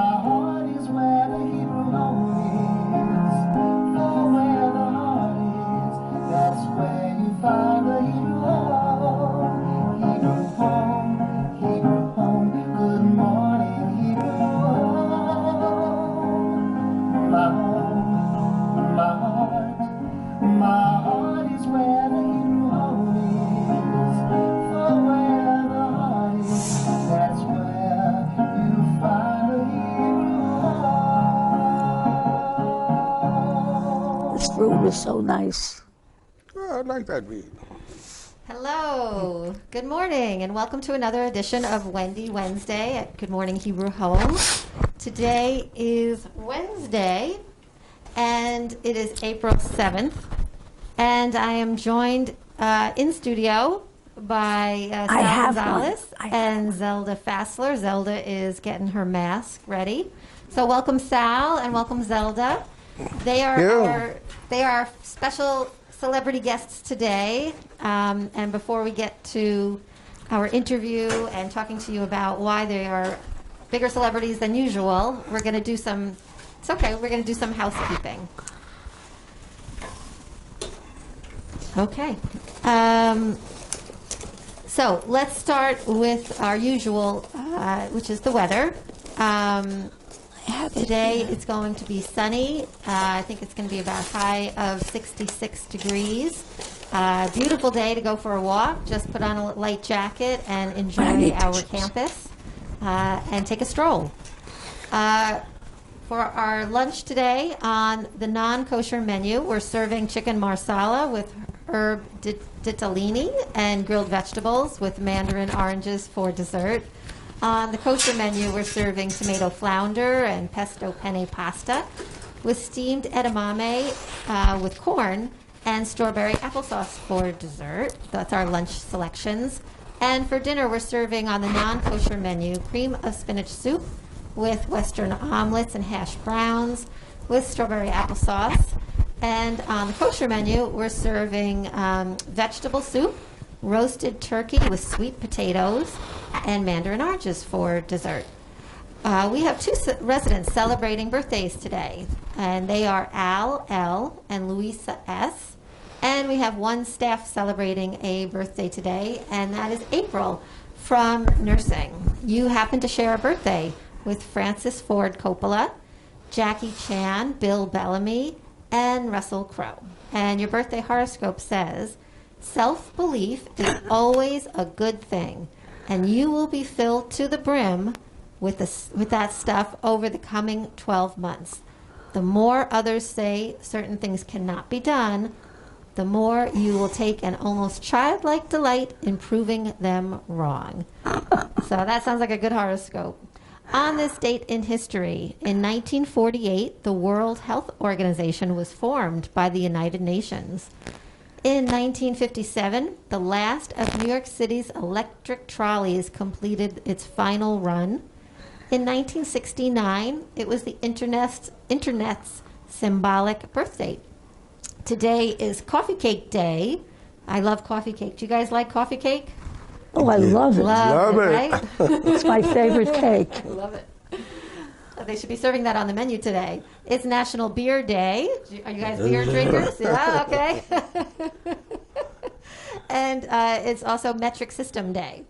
heart is where the Hebrew home is. For where the heart is, that's where you find the Hebrew home. Hebrew home, Hebrew home. Good morning, Hebrew home. My heart is where the Hebrew home is. For where the heart is, that's where you find the Hebrew home. This room is so nice. Oh, I like that beat. Hello, good morning, and welcome to another edition of Wendy Wednesday at Good Morning Hebrew Home. Today is Wednesday, and it is April 7th, and I am joined in studio by Sal Gonzalez and Zelda Fassler. Zelda is getting her mask ready. So welcome Sal and welcome Zelda. They are our special celebrity guests today, and before we get to our interview and talking to you about why they are bigger celebrities than usual, we're going to do some, we're going to do some housekeeping. Okay. So let's start with our usual, which is the weather. Today it's going to be sunny. I think it's going to be about a high of 66 degrees. Beautiful day to go for a walk. Just put on a light jacket and enjoy our campus and take a stroll. For our lunch today, on the non-kosher menu, we're serving chicken marsala with herb ditalini and grilled vegetables with mandarin oranges for dessert. On the kosher menu, we're serving tomato flounder and pesto penne pasta with steamed edamame with corn and strawberry applesauce for dessert. That's our lunch selections. And for dinner, we're serving on the non-kosher menu cream of spinach soup with Western omelets and hash browns with strawberry applesauce. And on the kosher menu, we're serving vegetable soup, roasted turkey with sweet potatoes, and mandarin oranges for dessert. We have two residents celebrating birthdays today, and they are Al L. and Louisa S. And we have one staff celebrating a birthday today, and that is April from nursing. You happen to share a birthday with Francis Ford Coppola, Jackie Chan, Bill Bellamy, and Russell Crowe. And your birthday horoscope says, self-belief is always a good thing, and you will be filled to the brim with that stuff over the coming 12 months. The more others say certain things cannot be done, the more you will take an almost childlike delight in proving them wrong. So that sounds like a good horoscope. On this date in history, in 1948, the World Health Organization was formed by the United Nations. In 1957, the last of New York City's electric trolleys completed its final run. In 1969, it was the Internet's symbolic birth date. Today is Coffee Cake Day. I love coffee cake. Do you guys like coffee cake? Oh, I love it. Love it, right? It's my favorite cake. I love it. They should be serving that on the menu today. It's National Beer Day. Are you guys beer drinkers? Yeah, okay. And it's also Metric System Day.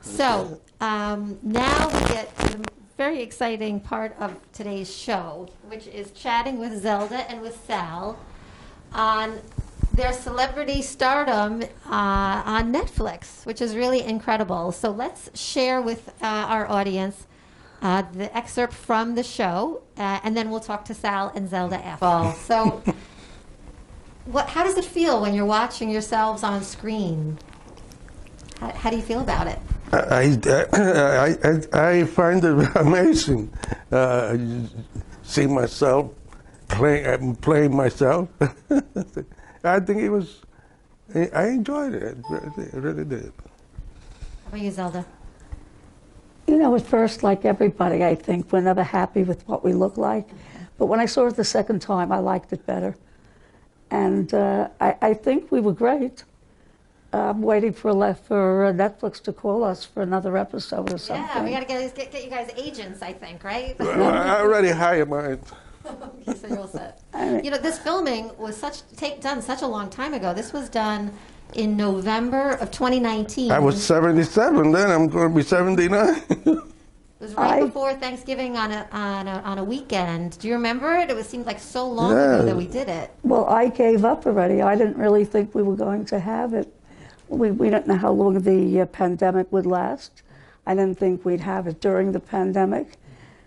So now we get to the very exciting part of today's show, which is chatting with Zelda and with Sal on their celebrity stardom on Netflix, which is really incredible. So let's share with our audience the excerpt from the show, and then we'll talk to Sal and Zelda after. So how does it feel when you're watching yourselves on screen? How do you feel about it? I find it amazing. See myself playing myself. I think it was. I enjoyed it. I really did. How about you, Zelda? You know, at first, like everybody, I think we're never happy with what we look like. But when I saw it the second time, I liked it better. And I think we were great. I'm waiting for Netflix to call us for another episode or something. Yeah, we got to get you guys agents, I think, right? I already hired mine. Okay, so you're all set. I mean- You know, this filming was done such a long time ago. This was done in November of 2019. I was 77 then. I'm going to be 79. It was right before Thanksgiving on a weekend. Do you remember it? It seemed like so long ago that we did it. Well, I gave up already. I didn't really think we were going to have it. We didn't know how long the pandemic would last. I didn't think we'd have it during the pandemic.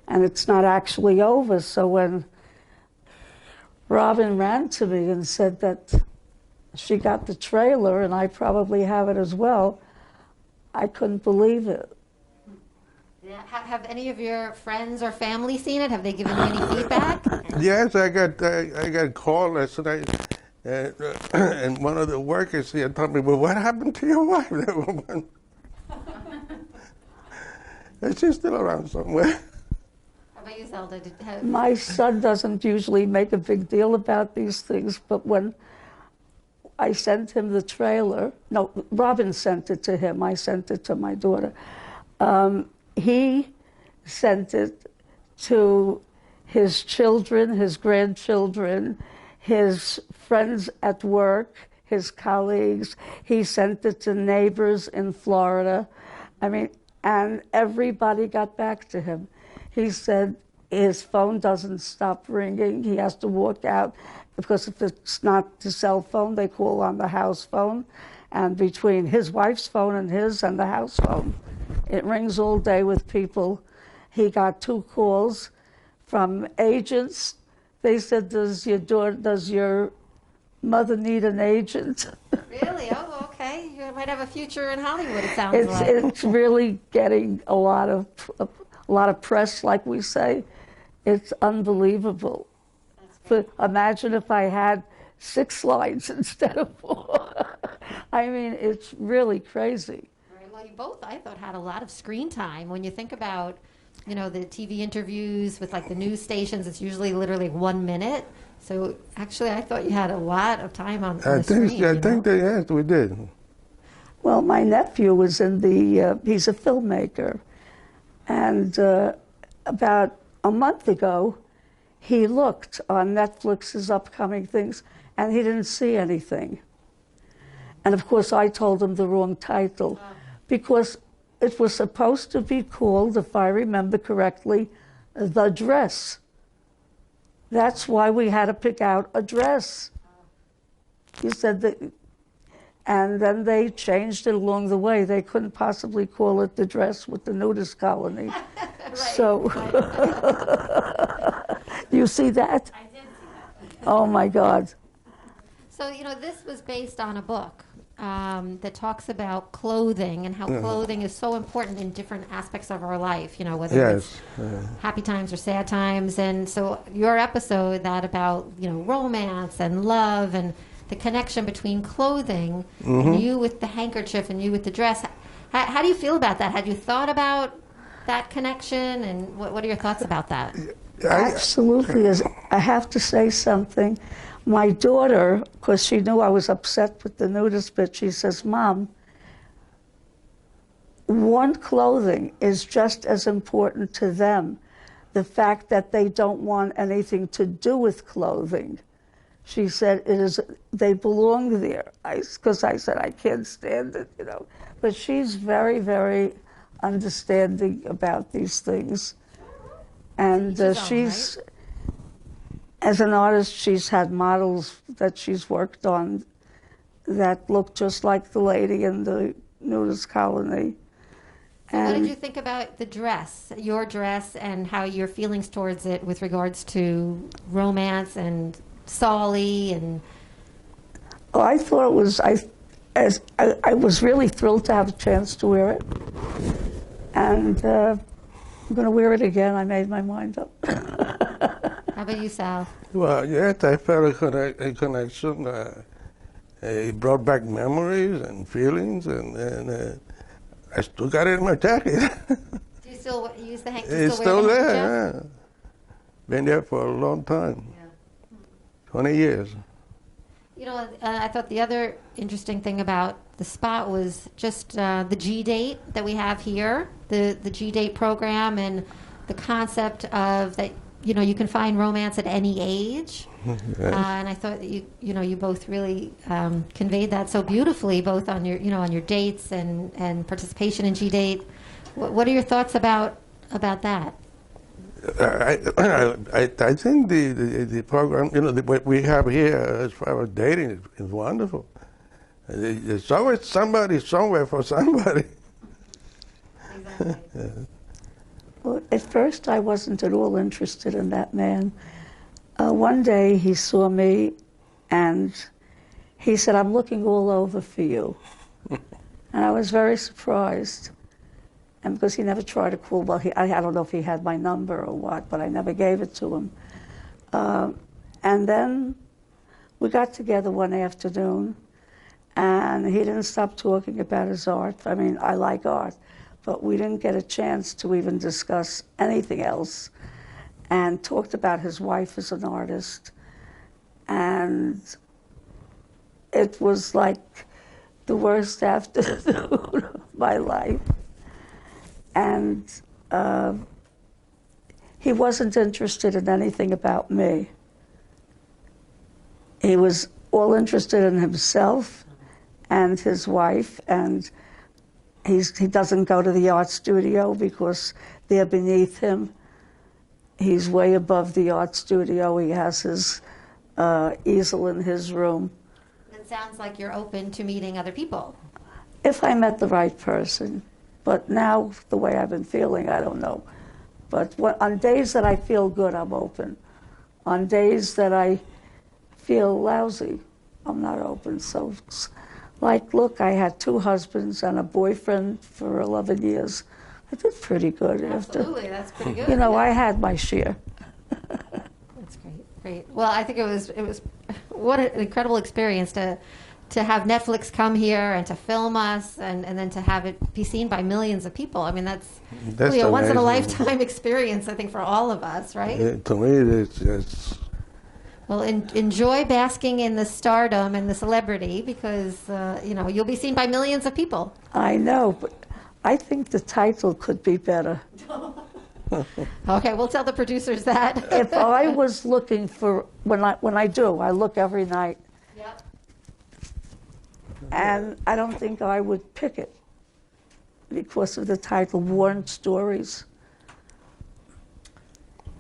And it's not actually over. So when Robin ran to me and said that she got the trailer and I probably have it as well, I couldn't believe it. Yeah. Have any of your friends or family seen it? Have they given you any feedback? Yes, I got a call last night, and one of the workers here told me, "Well, what happened to your wife?" And she's still around somewhere. How about you, Zelda? My son doesn't usually make a big deal about these things, but when I sent him the trailer, no, Robin sent it to him, I sent it to my daughter. He sent it to his children, his grandchildren, his friends at work, his colleagues. He sent it to neighbors in Florida. I mean, and everybody got back to him. He said his phone doesn't stop ringing. He has to walk out because if it's not the cell phone, they call on the house phone. And between his wife's phone and the house phone, it rings all day with people. He got 2 calls from agents. They said, does your mother need an agent? Really? Oh, okay. You might have a future in Hollywood, it sounds like. It's really getting a lot of press, like we say. It's unbelievable. But imagine if I had 6 lines instead of 4. I mean, it's really crazy. Right. Well, you both, I thought, had a lot of screen time. When you think about, you know, the TV interviews with like the news stations, it's usually literally 1 minute. So actually, I thought you had a lot of time on the screen. I think that, yes, we did. Well, my nephew was he's a filmmaker. And about a month ago, he looked on Netflix's upcoming things, and he didn't see anything. And of course, I told him the wrong title, because it was supposed to be called, if I remember correctly, The Dress. That's why we had to pick out a dress. He said that, and then they changed it along the way. They couldn't possibly call it The Dress with the Nudist Colony. Right. So, you see that? I did see that. Oh my God. So, you know, this was based on a book that talks about clothing and how clothing is so important in different aspects of our life, you know, whether it's happy times or sad times. And so your episode, that about, you know, romance and love and the connection between clothing and you with the handkerchief and you with the dress. How do you feel about that? Had you thought about that connection, and what are your thoughts about that? Absolutely. I have to say something. My daughter, because she knew I was upset with the nudist bit, she says, Mom, worn clothing is just as important to them. The fact that they don't want anything to do with clothing. She said, they belong there. Because I said, I can't stand it, you know. But she's very, very understanding about these things. And she's, as an artist, she's had models that she's worked on that look just like the lady in the nudist colony. So what did you think about the dress, your dress, and how your feelings towards it with regards to romance and Solly and? Oh, I thought it was. I was really thrilled to have a chance to wear it, and I'm going to wear it again. I made my mind up. How about you, Sal? Well, yes, I felt a connection. It brought back memories and feelings, and I still got it in my jacket. Do you still use the handkerchief? It's still there, yeah. Been there for a long time. 20 years. I thought the other interesting thing about the spot was just the G date that we have here, the G date program, and the concept of that. You can find romance at any age, Yes. and I thought that you both really conveyed that so beautifully, both on your dates and participation in G date. What are your thoughts about that? I think the program, what we have here as far as dating is wonderful. There's always somebody somewhere for somebody. Exactly. Well, at first, I wasn't at all interested in that man. One day, he saw me, and he said, "I'm looking all over for you." And I was very surprised. And because he never tried to call, well, I don't know if he had my number or what, but I never gave it to him. And then we got together one afternoon, and he didn't stop talking about his art. I mean, I like art, but we didn't get a chance to even discuss anything else, and talked about his wife as an artist. And it was like the worst afternoon of my life. And he wasn't interested in anything about me. He was all interested in himself and his wife, and he doesn't go to the art studio because they're beneath him. He's way above the art studio. He has his easel in his room. It sounds like you're open to meeting other people. If I met the right person. But now, the way I've been feeling, I don't know. But on days that I feel good, I'm open. On days that I feel lousy, I'm not open. So, it's like, look, I had 2 husbands and a boyfriend for 11 years. I did pretty good. Absolutely, that's pretty good. I had my share. That's great. Well, I think it was what an incredible experience to have Netflix come here and to film us and then to have it be seen by millions of people. I mean, that's really a once in a lifetime experience, I think, for all of us, right? Yeah, to me, it's Well, enjoy basking in the stardom and the celebrity because, you'll be seen by millions of people. I know, but I think the title could be better. Okay, we'll tell the producers that. If I was looking for, when I look every night. Yep. And I don't think I would pick it because of the title, Worn Stories.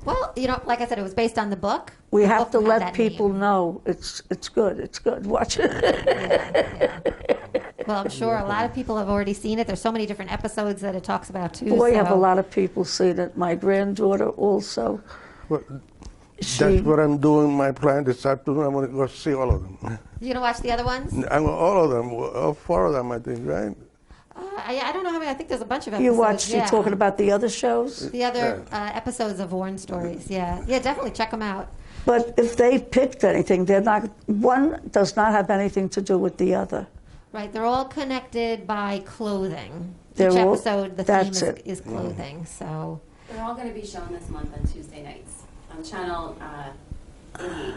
Well, like I said, it was based on the book. We The have book to had let that people name. know it's good. Watch it. Yeah. Well, I'm sure a lot of people have already seen it. There's so many different episodes that it talks about, too. Boy, have a so- lot of people seen it. My granddaughter also. well, She, that's what I'm doing. My plan this afternoon. I'm going to go see all of them. You going to watch the other ones? All of them, all 4 of them, I think, right? I don't know how many. I think there's a bunch of episodes. you watched, yeah. you talking about the other shows? The other episodes of Warren Stories. Yeah, definitely check them out. But if they picked anything, one does not have anything to do with the other. Right, they're all connected by clothing. They're Each all- episode, the that's theme it. is clothing. So They're all going to be shown this month on Tuesday nights on channel 88.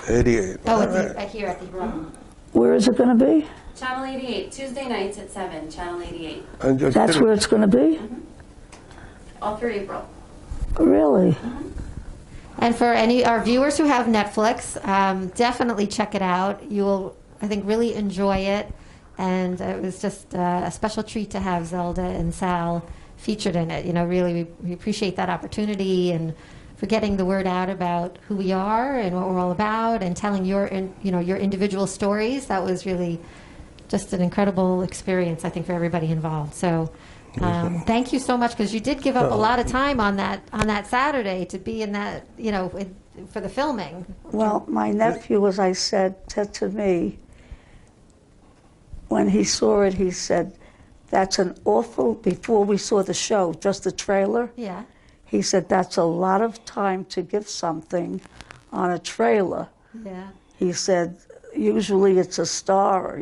88. it's here at the room. Where is it going to be? Channel 88, Tuesday nights at 7, channel 88, And just That's where it's going to be? all through April. Really? And for our viewers who have Netflix, definitely check it out. You will, I think, really enjoy it. And it was just a special treat to have Zelda and Sal featured in it. Really, we appreciate that opportunity and for getting the word out about who we are and what we're all about and telling your individual stories. That was really just an incredible experience, I think, for everybody involved. So thank you so much because you did give up a lot of time on that Saturday to be in that, for the filming. Well, my nephew, as I said to me, when he saw it, he said, that's an awful, before we saw the show, just the trailer, Yeah. he said, that's a lot of time to give something on a trailer. Yeah. He said, usually it's a star,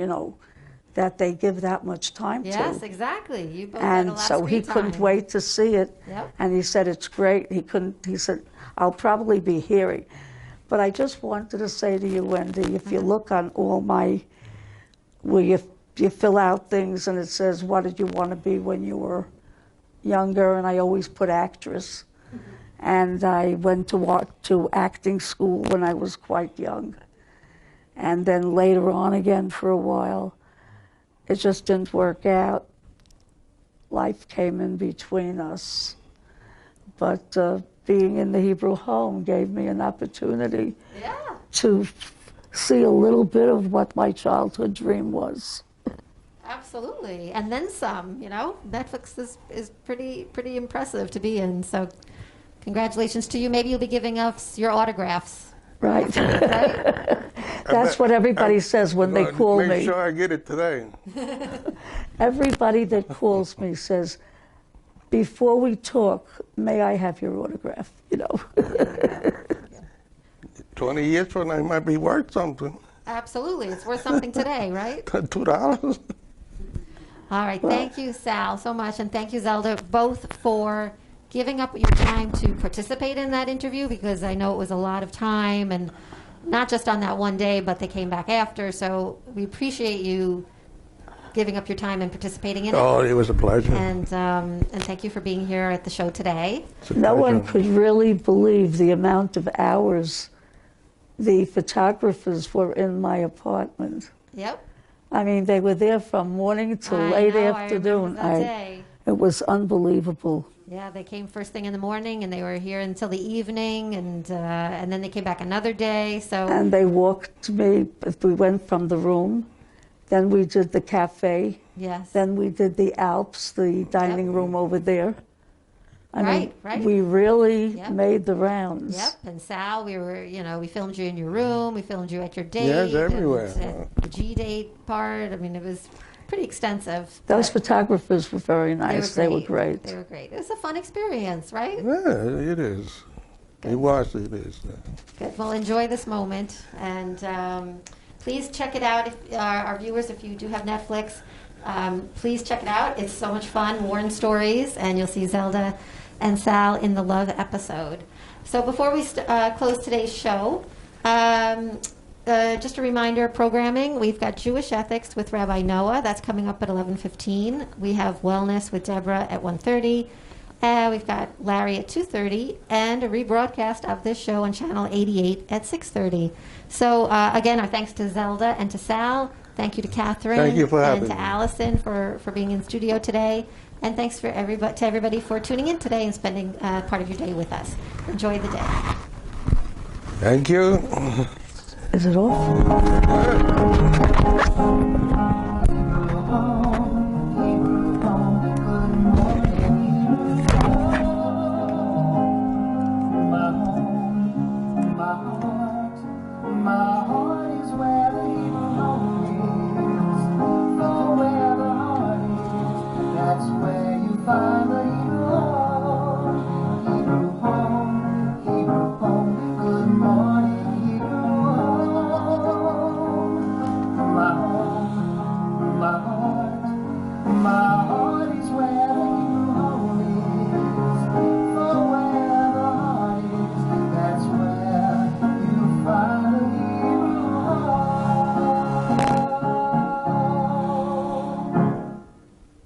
that they give that much time Yes, to. exactly. You both had a And lot so of he screen couldn't time. wait to see it. Yep. And he said, it's great. He said, I'll probably be hearing. But I just wanted to say to you, Wendy, if you look on all my, where you fill out things and it says, what did you want to be when you were younger? And I always put actress. And I went to acting school when I was quite young. And then later on again for a while. It just didn't work out. Life came in between us. But being in the Hebrew home gave me an opportunity to see a little bit of what my childhood dream was. Absolutely, and then some. You know, Netflix is pretty impressive to be in. So, congratulations to you. Maybe you'll be giving us your autographs. Right. Right? That's what everybody says when they call me. Make sure I get it today. Everybody that calls me says, before we talk, may I have your autograph? You know. 20 years from now, it might be worth something. Absolutely, it's worth something today, right? $2. All right, thank you, Sal, so much, and thank you, Zelda, both for giving up your time to participate in that interview, because I know it was a lot of time, and not just on that one day, but they came back after, so we appreciate you giving up your time and participating in it. Oh, it was a pleasure. And thank you for being here at the show today. No one could really believe the amount of hours the photographers were in my apartment. Yep. I mean, they were there from morning till late afternoon. I remember that day. It was unbelievable. Yeah, they came first thing in the morning, and they were here until the evening, and then they came back another day. So. And they walked me. We went from the room, then we did the cafe. Yes. Then we did the Alps, the dining room over there. I mean, right. we really made the rounds. Yep, and Sal, we filmed you in your room, we filmed you at your date. Yes, everywhere. At the G-date part, I mean, it was pretty extensive. Those photographers were very nice. They were great. They were great. It was a fun experience, right? Yeah, it is. Good. It is. Good. Well, enjoy this moment, and please check it out. If our viewers, if you do have Netflix, please check it out. It's so much fun. Warren Stories, and you'll see Zelda and Sal in the Love episode. So before we close today's show, just a reminder, programming, we've got Jewish Ethics with Rabbi Noah. That's coming up at 11:15. We have Wellness with Deborah at 1:30. We've got Larry at 2:30, and a rebroadcast of this show on Channel 88 at 6:30. So again, our thanks to Zelda and to Sal. Thank you to Catherine. Thank you for having and to me. Allison for being in studio today. And thanks to everybody for tuning in today and spending part of your day with us. Enjoy the day. Thank you. Is it off?